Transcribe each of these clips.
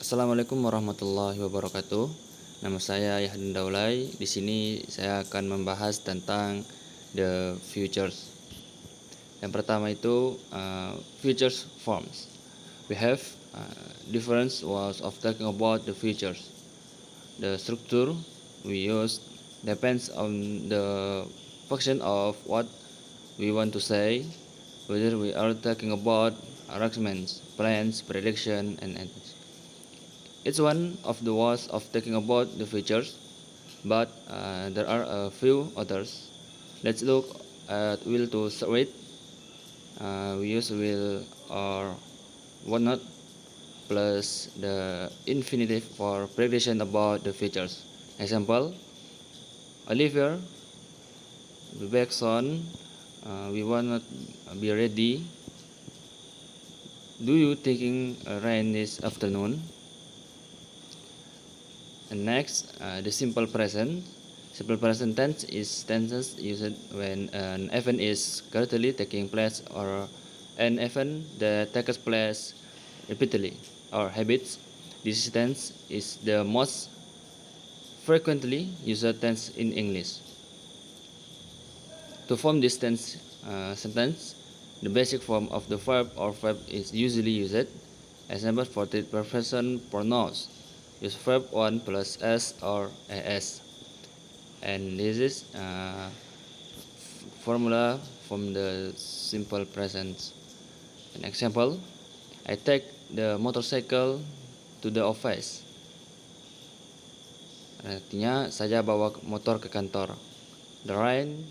Assalamualaikum warahmatullahi wabarakatuh. Nama saya Yahdin Daulay. Di sini saya akan membahas tentang the futures. Yang pertama itu futures forms. We have different ways of talking about the futures. The structure we use depends on the function of what we want to say, whether we are talking about arrangements, plans, prediction, and ends. It's one of the ways of talking about the futures, but there are a few others. Let's look at will to start with. We use will or whatnot plus the infinitive for prediction about the futures. Example: Oliver, be back soon. We will not be ready. Do you taking a rain this afternoon? And next, the simple present. Simple present tense is tenses used when an event is currently taking place or an event that takes place repeatedly or habits. This tense is the most frequently used tense in English. To form this tense sentence, the basic form of the verb or verb is usually used. Example for third person pronouns. Use verb 1 plus s or as. And this is formula from the simple present. An example: I take the motorcycle to the office. Artinya saya bawa motor ke kantor. The train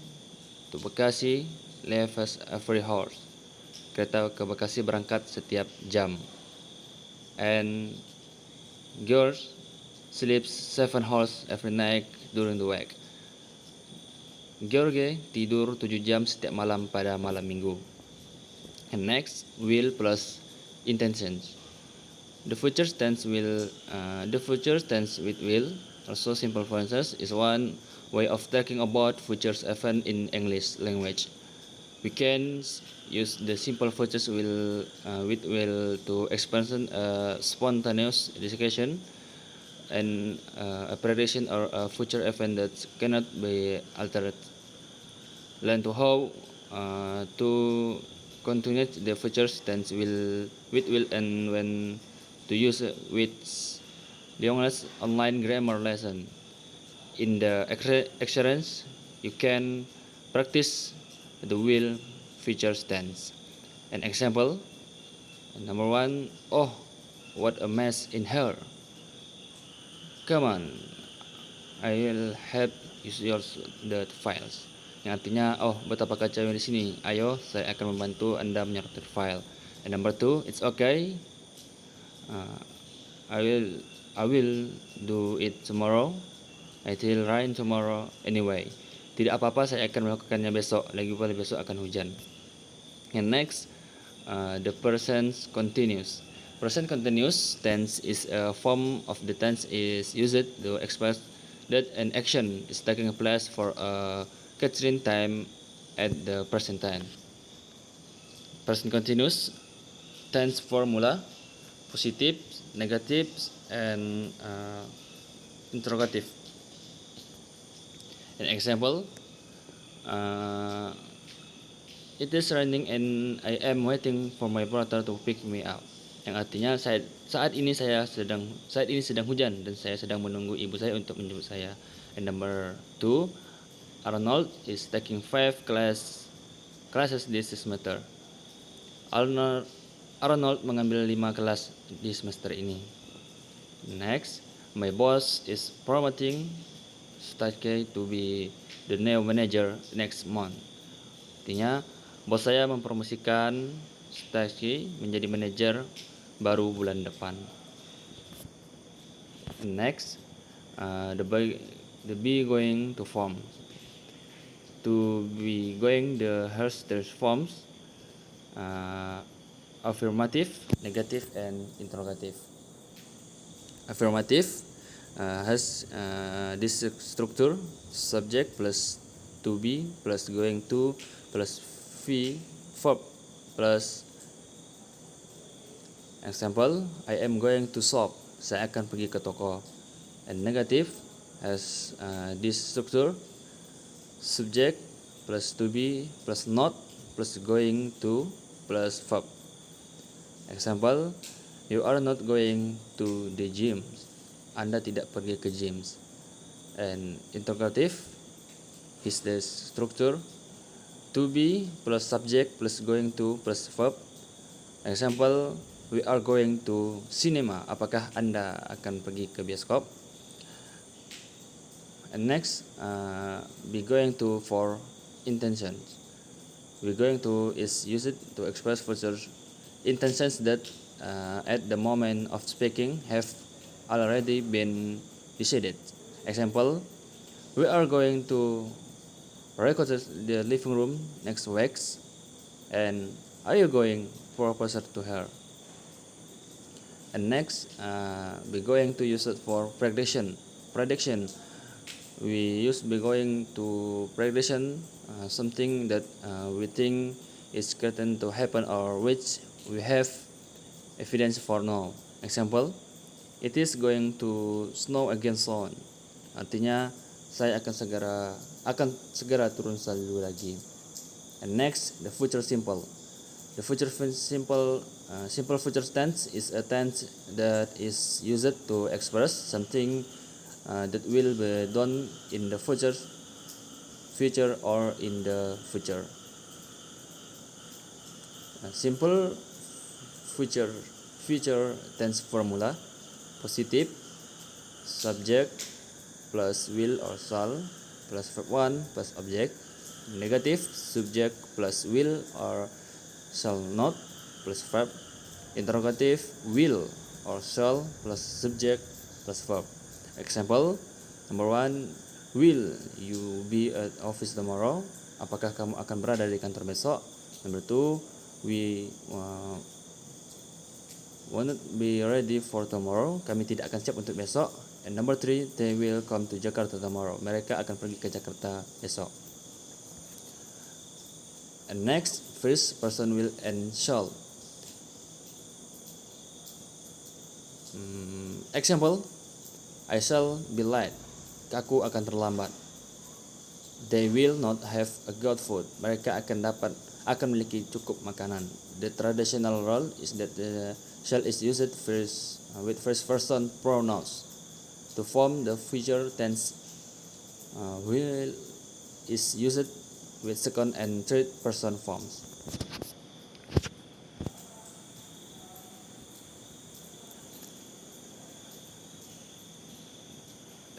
to Bekasi leaves every hour. Kereta ke Bekasi berangkat setiap jam. And girls sleeps 7 hours every night during the week. George tidur 7 jam setiap malam pada malam minggu. And next, will plus intentions. The future tense with will, also simple phrases, is one way of talking about future event in English language. We can use the simple futures with will to express a spontaneous discussion and a prediction or a future event that cannot be altered. Learn to how to continue the future tense with will and when to use with Leon's online grammar lesson. In the experience, you can practice the will future tense. An example: number 1, oh, what a mess in here. Come on, I will help you the files. Yang artinya, oh, betapa kacaunya di sini. Ayo, saya akan membantu Anda menyortir file. And number 2, it's okay. Uh, I will do it tomorrow. It will rain tomorrow anyway. Tidak apa-apa, saya akan melakukannya besok. Lagi pula besok akan hujan. And next, the present continuous. Present continuous tense is a form of the tense is used to express that an action is taking place for a certain time at the present time. Present continuous tense formula: positive, negative, and interrogative. An example: it is raining and I am waiting for my brother to pick me up. Yang artinya saat ini sedang hujan dan saya sedang menunggu ibu saya untuk menjemput saya. And number 2, Arnold is taking 5 classes this semester. Arnold mengambil 5 kelas di semester ini. Next, my boss is promoting Starsky to be the new manager next month. Artinya, bos saya mempromosikan Starsky menjadi manajer baru bulan depan. Next, the be going to form. To be going, the Herster forms affirmative, negative, and interrogative. Affirmative has this structure: subject plus to be plus going to plus verb plus. Example: I am going to shop. saya akan pergi ke toko. And negative has this structure: subject plus to be plus not plus going to plus verb. Example, you are not going to the gym. Anda tidak pergi ke gym. And interrogative is the structure: to be plus subject plus going to plus verb. Example, we are going to cinema. Apakah Anda akan pergi ke bioskop? And next, be going to for intentions. Be going to is used to express future intentions that at the moment of speaking have already been decided. Example, we are going to record the living room next week. And are you going for a concert to her? And next, we're going to use it for prediction. We use be going to prediction something that we think is certain to happen or which we have evidence for now. Example, it is going to snow again soon. Artinya saya akan segera turun salju lagi. And next, the future simple. The simple future tense is a tense that is used to express something that will be done in the future or in the future. Simple future tense formula: positive, subject plus will or shall plus verb 1 plus object. Negative, subject plus will or shall not plus verb. Interrogative, will or shall plus subject plus verb. Example, number 1, will you be at office tomorrow? Apakah kamu akan berada di kantor besok? Number 2, we won't be ready for tomorrow. Kami tidak akan siap untuk besok. And number 3, they will come to Jakarta tomorrow. Mereka akan pergi ke Jakarta besok. And next, first person will and shall. Example, I shall be late. Aku akan terlambat. They will not have a good food. Mereka akan memiliki cukup makanan. The traditional rule is that the shall is used with first person pronouns. To form the future tense, will is used with second and third person forms.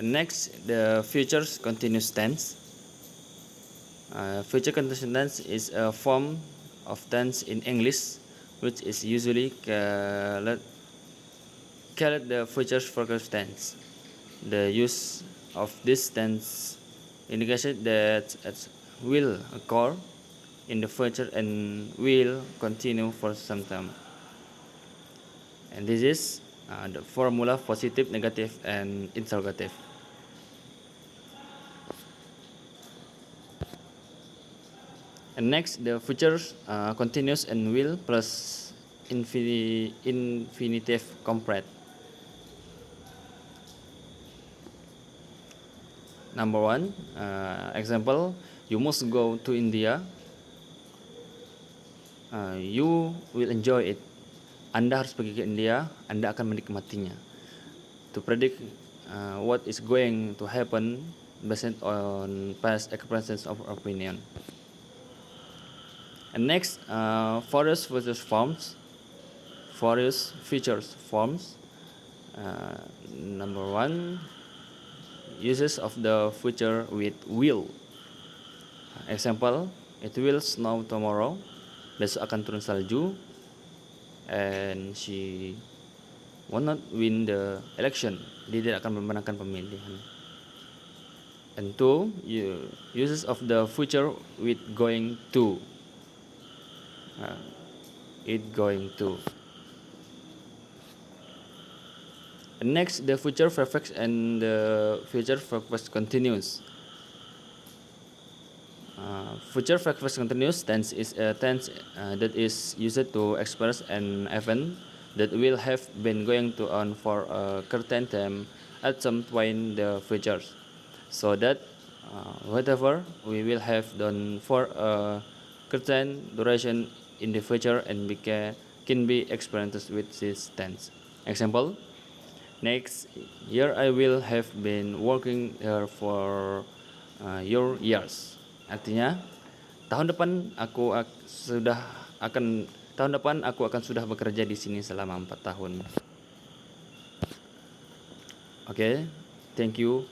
Next, the future continuous tense. Future continuous tense is a form of tense in English which is usually called the future progressive tense. The use of this tense indicates that it will occur in the future and will continue for some time. And this is the formula: positive, negative, and interrogative. And next, the future continuous and will plus infinitive complete. Number 1, example, you must go to India. You will enjoy it. Anda harus pergi ke India. Anda akan menikmatinya. To predict what is going to happen based on past experiences of opinion. And next, various future forms. Number 1, uses of the future with will. Example, it will snow tomorrow. Besok akan turun salju. And she will not win the election. Dia tidak akan memenangkan pemilihan. And 2, uses of the future with going to. It going to. And next, the future perfect and the future perfect continuous. Future perfect continuous tense is a tense that is used to express an event that will have been going to on for a certain time at some point in the future, so that whatever we will have done for a certain duration in the future and can be experienced with this tense. Example, next year I will have been working here for your years. Artinya tahun depan aku akan sudah bekerja di sini selama 4 tahun. Oke, thank you.